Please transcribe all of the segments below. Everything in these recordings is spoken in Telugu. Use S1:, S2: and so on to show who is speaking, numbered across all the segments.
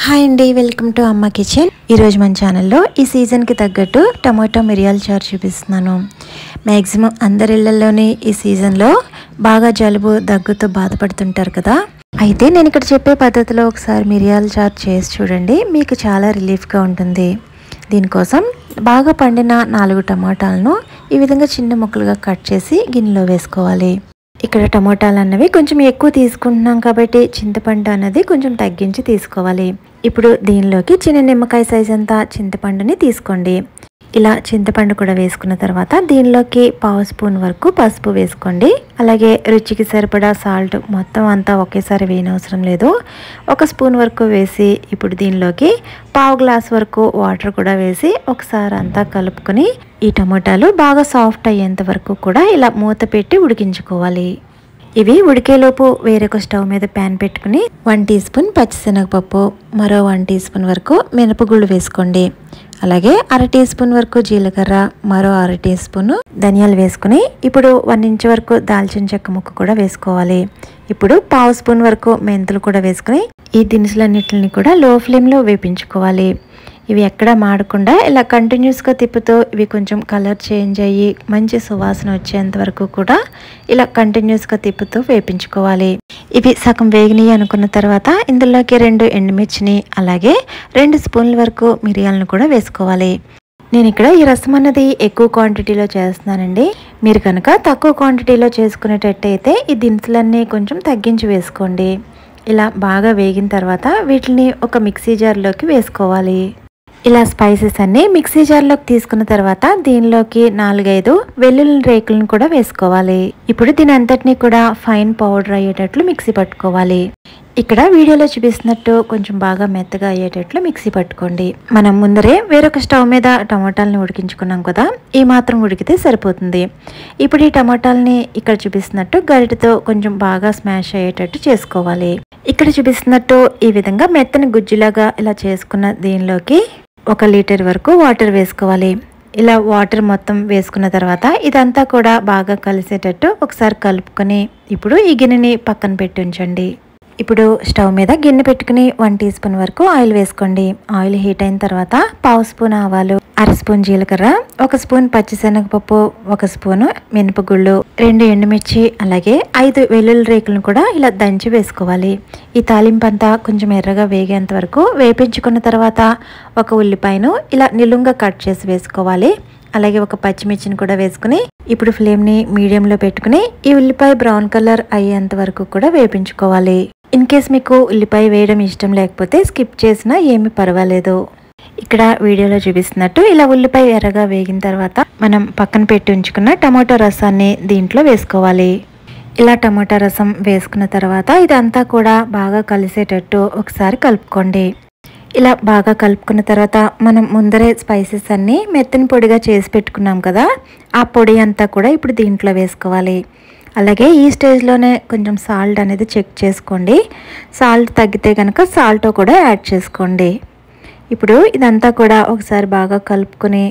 S1: హాయ్ అండి, వెల్కమ్ టు అమ్మ కిచెన్. ఈరోజు మన ఛానల్లో ఈ సీజన్కి తగ్గట్టు టమాటో మిరియాల చారు చూపిస్తున్నాను. మ్యాక్సిమం అందరి ఇళ్లలోని ఈ సీజన్లో బాగా జలుబు దగ్గుతో బాధపడుతుంటారు కదా. అయితే నేను ఇక్కడ చెప్పే పద్ధతిలో ఒకసారి మిరియాల చారు చేసి చూడండి, మీకు చాలా రిలీఫ్గా ఉంటుంది. దీనికోసం బాగా పండిన 4 టమాటాలను ఈ విధంగా చిన్న ముక్కలుగా కట్ చేసి గిన్నెలో వేసుకోవాలి. ఇక్కడ టమాటాలు అన్నవి కొంచెం ఎక్కువ తీసుకుంటున్నాం కాబట్టి చింతపండు అన్నది కొంచెం తగ్గించి తీసుకోవాలి. ఇప్పుడు దీనిలోకి చిన్న నిమ్మకాయ సైజ్ అంతా చింతపండుని తీసుకోండి. ఇలా చింతపండు కూడా వేసుకున్న తర్వాత దీనిలోకి 1/2 స్పూన్ వరకు పసుపు వేసుకోండి. అలాగే రుచికి సరిపడా సాల్ట్, మొత్తం అంతా ఒకేసారి వేయనవసరం లేదు, 1 స్పూన్ వరకు వేసి ఇప్పుడు దీనిలోకి 1/2 గ్లాస్ వరకు వాటర్ కూడా వేసి ఒకసారి అంతా కలుపుకొని ఈ టమాటాలు బాగా సాఫ్ట్ అయ్యేంత వరకు కూడా ఇలా మూత పెట్టి ఉడికించుకోవాలి. ఇవి ఉడికేలోపు వేరొక స్టవ్ మీద ప్యాన్ పెట్టుకుని 1 టీ స్పూన్ పచ్చిశనగపప్పు, మరో 1 టీ స్పూన్ వరకు మినపగుళ్ళు వేసుకోండి. అలాగే 1/2 టీ స్పూన్ వరకు జీలకర్ర, మరో 1/2 టీ స్పూన్ ధనియాలు వేసుకుని ఇప్పుడు 1 ఇంచ్ వరకు దాల్చిన చెక్క ముక్క కూడా వేసుకోవాలి. ఇప్పుడు 1/2 స్పూన్ వరకు మెంతులు కూడా వేసుకుని ఈ దినుసులన్నిటిని కూడా లో ఫ్లేమ్లో వేపించుకోవాలి. ఇవి ఎక్కడ మాడకుండా ఇలా కంటిన్యూస్గా తిప్పుతూ ఇవి కొంచెం కలర్ చేంజ్ అయ్యి మంచి సువాసన వచ్చేంత వరకు కూడా ఇలా కంటిన్యూస్గా తిప్పుతూ వేపించుకోవాలి. ఇవి సగం వేగినాయి అనుకున్న తర్వాత ఇందులోకి 2 ఎండుమిర్చిని అలాగే 2 స్పూన్ల వరకు మిరియాలను కూడా వేసుకోవాలి. నేను ఇక్కడ ఈ రసం అన్నది ఎక్కువ క్వాంటిటీలో చేస్తున్నానండి. మీరు కనుక తక్కువ క్వాంటిటీలో చేసుకునేటట్టయితే ఈ దినుసులన్నీ కొంచెం తగ్గించి వేసుకోండి. ఇలా బాగా వేగిన తర్వాత వీటిని ఒక మిక్సీ జార్లోకి వేసుకోవాలి. ఇలా స్పైసెస్ అన్ని మిక్సీ జార్లోకి తీసుకున్న తర్వాత దీనిలోకి 4-5 వెల్లుల్లి రేకులను కూడా వేసుకోవాలి. ఇప్పుడు దీని అంతటినీ కూడా ఫైన్ పౌడర్ అయ్యేటట్లు మిక్సీ పట్టుకోవాలి. ఇక్కడ వీడియోలో చూపిస్తున్నట్టు కొంచెం బాగా మెత్తగా అయ్యేటట్లు మిక్సీ పట్టుకోండి. మనం ముందరే వేరొక స్టవ్ మీద టమాటాలని ఉడికించుకున్నాం కదా, ఈ మాత్రం ఉడికితే సరిపోతుంది. ఇప్పుడు ఈ టమాటాలని ఇక్కడ చూపిస్తున్నట్టు గరిటెతో కొంచెం బాగా స్మాష్ అయ్యేటట్టు చేసుకోవాలి. ఇక్కడ చూపిస్తున్నట్టు ఈ విధంగా మెత్తని గుజ్జులాగా ఇలా చేసుకున్న దీనిలోకి 1 లీటర్ వరకు వాటర్ వేసుకోవాలి. ఇలా వాటర్ మొత్తం వేసుకున్న తర్వాత ఇదంతా కూడా బాగా కలిసేటట్టు ఒకసారి కలుపుకొని ఇప్పుడు ఈ గిన్నెని పక్కన పెట్టి ఉంచండి. ఇప్పుడు స్టవ్ మీద గిన్నె పెట్టుకుని 1 టీ స్పూన్ వరకు ఆయిల్ వేసుకోండి. ఆయిల్ హీట్ అయిన తర్వాత 1/2 స్పూన్ ఆవాలు, 1/2 స్పూన్ జీలకర్ర, 1 స్పూన్ పచ్చిశనగపప్పు, 1 స్పూను మినపగుళ్ళు, 2 ఎండుమిర్చి అలాగే 5 వెల్లుల్లి రేకులను కూడా ఇలా దంచి వేసుకోవాలి. ఈ తాలింపు అంతా కొంచెం ఎర్రగా వేగేంత వరకు వేపించుకున్న తర్వాత 1 ఉల్లిపాయను ఇలా నిలువుగా కట్ చేసి వేసుకోవాలి. అలాగే 1 పచ్చిమిర్చిని కూడా వేసుకుని ఇప్పుడు ఫ్లేమ్ని మీడియంలో పెట్టుకుని ఈ ఉల్లిపాయ బ్రౌన్ కలర్ అయ్యేంత వరకు కూడా వేపించుకోవాలి. ఇన్ కేస్ మీకు ఉల్లిపాయ వేయడం ఇష్టం లేకపోతే స్కిప్ చేసినా ఏమీ పర్వాలేదు. ఇక్కడ వీడియోలో చూపిస్తున్నట్టు ఇలా ఉల్లిపాయ ఎర్రగా వేగిన తర్వాత మనం పక్కన పెట్టి ఉంచుకున్న టమాటో రసాన్ని దీంట్లో వేసుకోవాలి. ఇలా టమాటా రసం వేసుకున్న తర్వాత ఇదంతా కూడా బాగా కలిసేటట్టు ఒకసారి కలుపుకోండి. ఇలా బాగా కలుపుకున్న తర్వాత మనం ముందరే స్పైసెస్ అన్నీ మెత్తని పొడిగా చేసి పెట్టుకున్నాం కదా, ఆ పొడి అంతా కూడా ఇప్పుడు దీంట్లో వేసుకోవాలి. అలాగే ఈ స్టేజ్లోనే కొంచెం సాల్ట్ అనేది చెక్ చేసుకోండి. సాల్ట్ తగ్గితే కనుక సాల్ట్ కూడా యాడ్ చేసుకోండి. ఇప్పుడు ఇదంతా కూడా ఒకసారి బాగా కలుపుకొని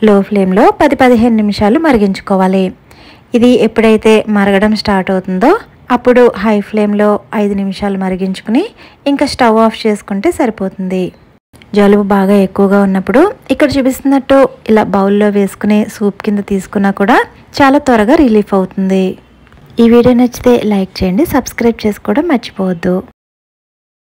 S1: లో ఫ్లేమ్లో 10-15 నిమిషాలు మరిగించుకోవాలి. ఇది ఎప్పుడైతే మరగడం స్టార్ట్ అవుతుందో అప్పుడు హై ఫ్లేమ్లో 5 నిమిషాలు మరిగించుకుని ఇంకా స్టవ్ ఆఫ్ చేసుకుంటే సరిపోతుంది. జలుబు బాగా ఎక్కువగా ఉన్నప్పుడు ఇక్కడ చూపిస్తున్నట్టు ఇలా బౌల్లో వేసుకుని సూప్ కింద తీసుకున్నా కూడా చాలా త్వరగా రిలీఫ్ అవుతుంది. ఈ వీడియో నచ్చితే లైక్ చేయండి, సబ్స్క్రైబ్ చేసుకోవడం మర్చిపోవద్దు.